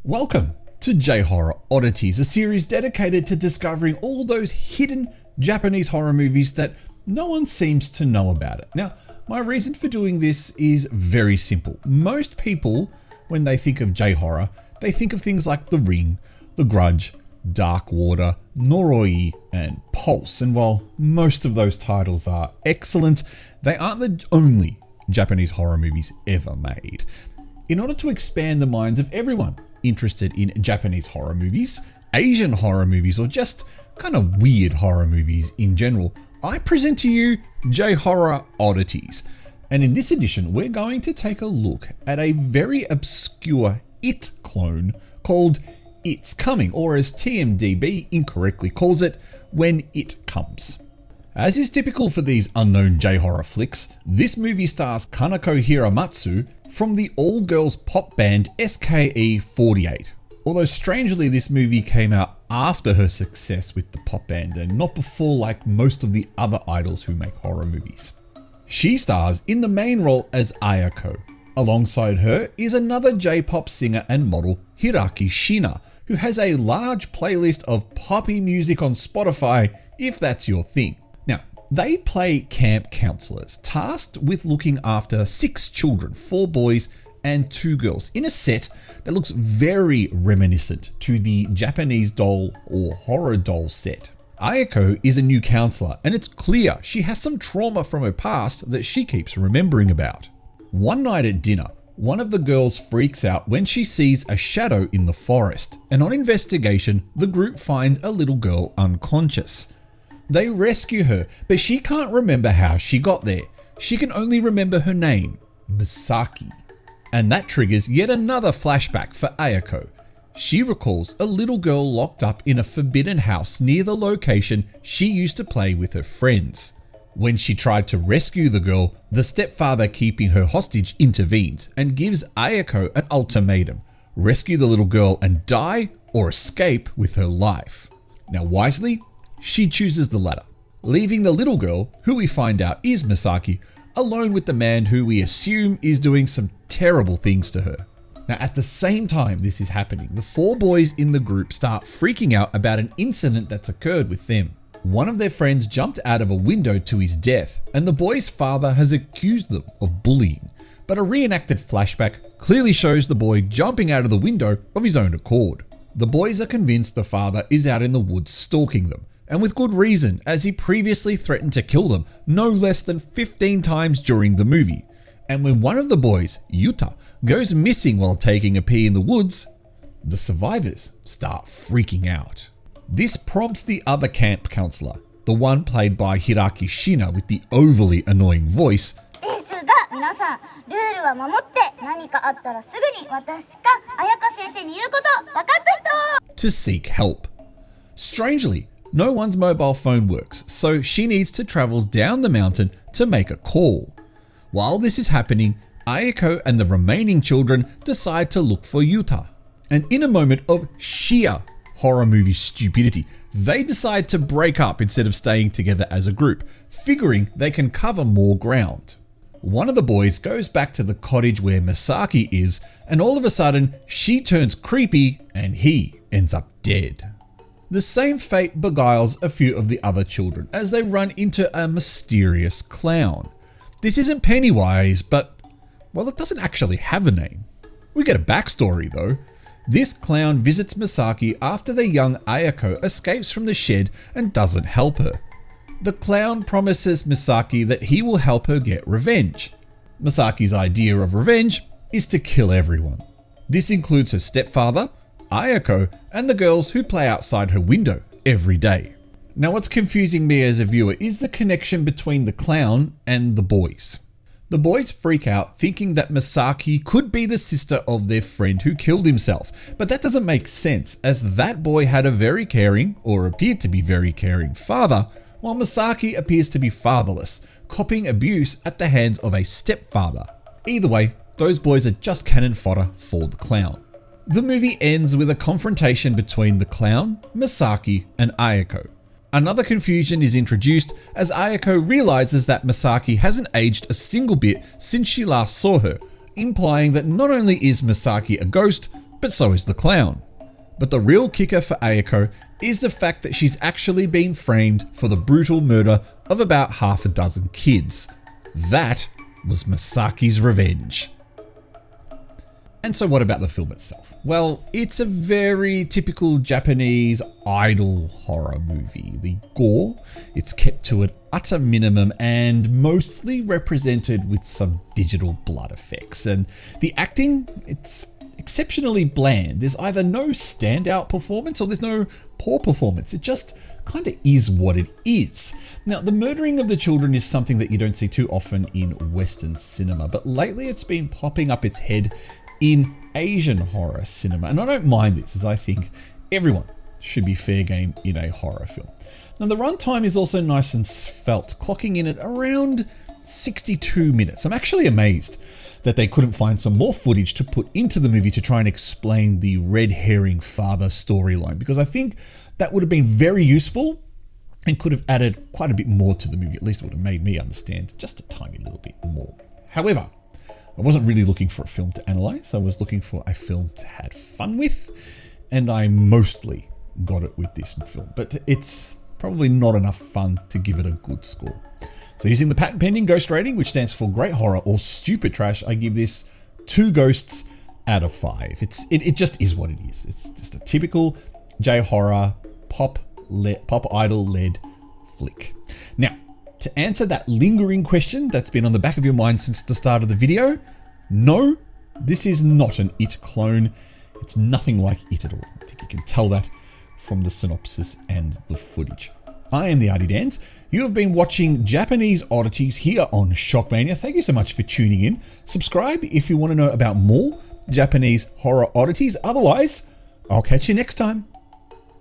Welcome to J-Horror Oddities, a series dedicated to discovering all those hidden Japanese horror movies that no one seems to know about it. Now, my reason for doing this is very simple. Most people, when they think of J-Horror, they think of things like The Ring, The Grudge, Dark Water, Noroi, and Pulse. And while most of those titles are excellent, they aren't the only Japanese horror movies ever made. In order to expand the minds of everyone interested in Japanese horror movies, Asian horror movies, or just kind of weird horror movies in general, I present to you J-Horror Oddities. And in this edition, we're going to take a look at a very obscure It clone called It's Coming, or as TMDB incorrectly calls it, When It Comes. As is typical for these unknown J-horror flicks, this movie stars Kanako Hiramatsu from the all-girls pop band SKE48. Although strangely this movie came out after her success with the pop band and not before like most of the other idols who make horror movies. She stars in the main role as Ayako. Alongside her is another J-pop singer and model, Shiina, who has a large playlist of poppy music on Spotify if that's your thing. Now, they play camp counselors tasked with looking after 6 children, 4 boys and 2 girls, in a set that looks very reminiscent to the Japanese doll or horror doll set. Ayako is a new counselor, and it's clear she has some trauma from her past that she keeps remembering about. One night at dinner, one of the girls freaks out when she sees a shadow in the forest, and on investigation, the group find a little girl unconscious. They rescue her, but she can't remember how she got there. She can only remember her name, Misaki. And that triggers yet another flashback for Ayako. She recalls a little girl locked up in a forbidden house near the location she used to play with her friends. When she tried to rescue the girl, the stepfather keeping her hostage intervenes and gives Ayako an ultimatum: rescue the little girl and die, or escape with her life. Now wisely, she chooses the latter, leaving the little girl, who we find out is Misaki, alone with the man who we assume is doing some terrible things to her. Now at the same time this is happening, the 4 boys in the group start freaking out about an incident that's occurred with them. One of their friends jumped out of a window to his death, and the boy's father has accused them of bullying. But a reenacted flashback clearly shows the boy jumping out of the window of his own accord. The boys are convinced the father is out in the woods stalking them, and with good reason, as he previously threatened to kill them no less than 15 times during the movie. And when one of the boys, Yuta, goes missing while taking a pee in the woods, the survivors start freaking out. This prompts the other camp counselor, the one played by Shiina with the overly annoying voice, to seek help. Strangely, no one's mobile phone works, so she needs to travel down the mountain to make a call. While this is happening, Ayako and the remaining children decide to look for Yuta. And in a moment of sheer horror movie stupidity, they decide to break up instead of staying together as a group, figuring they can cover more ground. One of the boys goes back to the cottage where Misaki is, and all of a sudden she turns creepy and he ends up dead. The same fate beguiles a few of the other children as they run into a mysterious clown. This isn't Pennywise, but, well, it doesn't actually have a name. We get a backstory though. This clown visits Misaki after the young Ayako escapes from the shed and doesn't help her. The clown promises Misaki that he will help her get revenge. Misaki's idea of revenge is to kill everyone. This includes her stepfather, Ayako, and the girls who play outside her window every day. Now what's confusing me as a viewer is the connection between the clown and the boys. The boys freak out thinking that Misaki could be the sister of their friend who killed himself, but that doesn't make sense as that boy had a very caring, or appeared to be very caring, father, while Misaki appears to be fatherless, copying abuse at the hands of a stepfather. Either way, those boys are just cannon fodder for the clown. The movie ends with a confrontation between the clown, Misaki, and Ayako. Another confusion is introduced as Ayako realizes that Misaki hasn't aged a single bit since she last saw her, implying that not only is Misaki a ghost, but so is the clown. But the real kicker for Ayako is the fact that she's actually been framed for the brutal murder of about half a dozen kids. That was Masaki's revenge. And so what about the film itself? Well, it's a very typical Japanese idol horror movie. The gore, it's kept to an utter minimum and mostly represented with some digital blood effects. And the acting, it's exceptionally bland. There's either no standout performance or there's no poor performance. It just kind of is what it is. Now, the murdering of the children is something that you don't see too often in Western cinema, but lately it's been popping up its head in Asian horror cinema. And I don't mind this, as I think everyone should be fair game in a horror film. Now, the runtime is also nice and svelte, clocking in at around 62 minutes. I'm actually amazed that they couldn't find some more footage to put into the movie to try and explain the red herring father storyline, because I think that would have been very useful and could have added quite a bit more to the movie. At least it would have made me understand just a tiny little bit more. However, I wasn't really looking for a film to analyze. I was looking for a film to have fun with, and I mostly got it with this film, but it's probably not enough fun to give it a good score. So using the patent pending ghost rating, which stands for great horror or stupid trash, I give this 2 ghosts out of 5. It just is what it is. It's just a typical J-horror pop idol led flick. Now, to answer that lingering question that's been on the back of your mind since the start of the video, no, this is not an It clone. It's nothing like It at all. I think you can tell that from the synopsis and the footage. I am the Artie Dans. You have been watching Japanese Oddities here on Shockmania. Thank you so much for tuning in. Subscribe if you want to know about more Japanese horror oddities. Otherwise, I'll catch you next time.